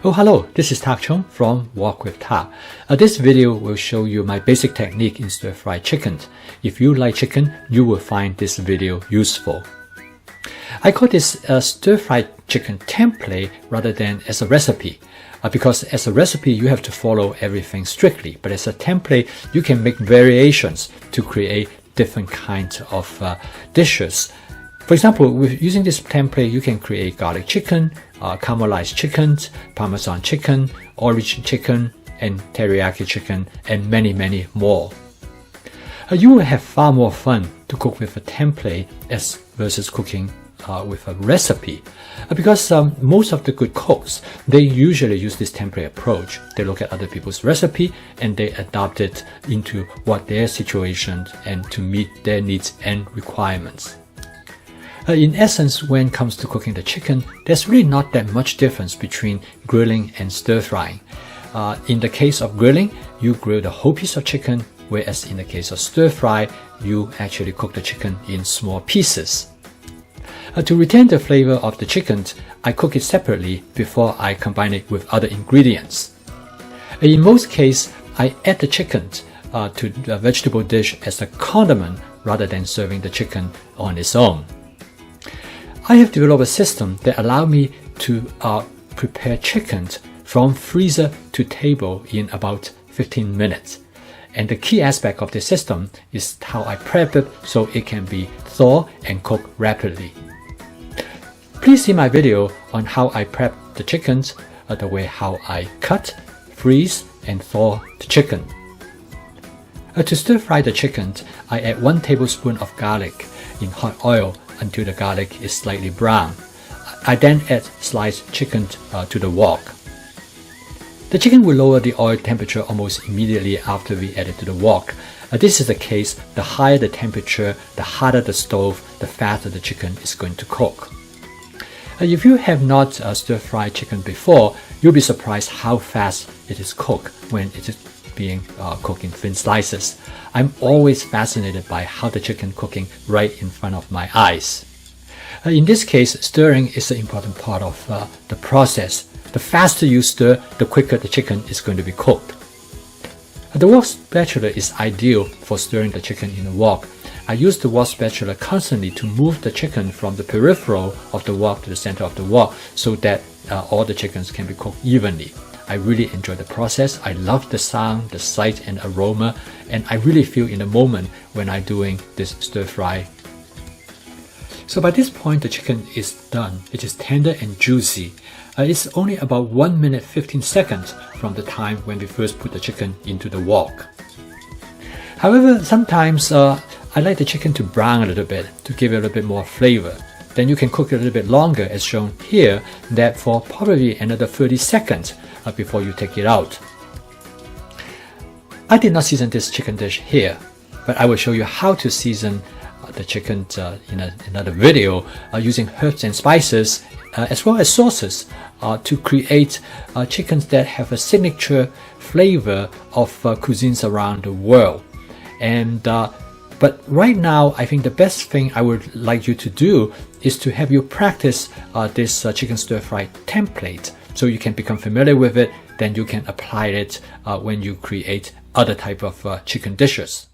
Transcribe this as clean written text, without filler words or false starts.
Oh, hello, this is Tak Chung from Wok with Tak. This video will show you my basic technique in stir-fried chicken. If you like chicken, you will find this video useful. I call this a stir-fried chicken template rather than as a recipe. Because as a recipe, you have to follow everything strictly. But as a template, you can make variations to create different kinds of dishes. For example, with using this template, you can create garlic chicken, caramelized chicken, Parmesan chicken, orange chicken, and teriyaki chicken, and many more. You will have far more fun to cook with a template versus cooking with a recipe, because most of the good cooks, they usually use this template approach. They look at other people's recipe and they adapt it into what their situation and to meet their needs and requirements. In essence, when it comes to cooking the chicken, there's really not that much difference between grilling and stir-frying. In the case of grilling, you grill the whole piece of chicken, whereas in the case of stir-fry, you actually cook the chicken in small pieces. To retain the flavor of the chicken, I cook it separately before I combine it with other ingredients. In most cases, I add the chicken to the vegetable dish as a condiment rather than serving the chicken on its own. I have developed a system that allows me to prepare chicken from freezer to table in about 15 minutes. And the key aspect of the system is how I prep it so it can be thawed and cooked rapidly. Please see my video on how I prep the chickens, the way how I cut, freeze, and thaw the chicken. To stir fry the chicken, I add 1 tablespoon of garlic in hot oil until the garlic is slightly brown. I then add sliced chicken to the wok. The chicken will lower the oil temperature almost immediately after we add it to the wok. This is the case, the higher the temperature, the hotter the stove, the faster the chicken is going to cook. If you have not stir-fried chicken before, you'll be surprised how fast it is cooked when it is being cooked in thin slices. I'm always fascinated by how the chicken cooking right in front of my eyes. In this case, stirring is an important part of the process. The faster you stir, the quicker the chicken is going to be cooked. The wok spatula is ideal for stirring the chicken in a wok. I use the wok spatula constantly to move the chicken from the peripheral of the wok to the center of the wok so that all the chickens can be cooked evenly. I really enjoy the process. I love the sound, the sight and aroma, and I really feel in the moment when I'm doing this stir fry. So by this point, the chicken is done. It is tender and juicy. It's only about 1 minute 15 seconds from the time when we first put the chicken into the wok. However, sometimes I like the chicken to brown a little bit to give it a little bit more flavor. Then you can cook it a little bit longer, as shown here, that for probably another 30 seconds before you take it out. I did not season this chicken dish here, but I will show you how to season the chicken in another video using herbs and spices as well as sauces to create chickens that have a signature flavor of cuisines around the world. But right now, I think the best thing I would like you to do is to have you practice this chicken stir-fry template so you can become familiar with it. Then you can apply it when you create other type of chicken dishes.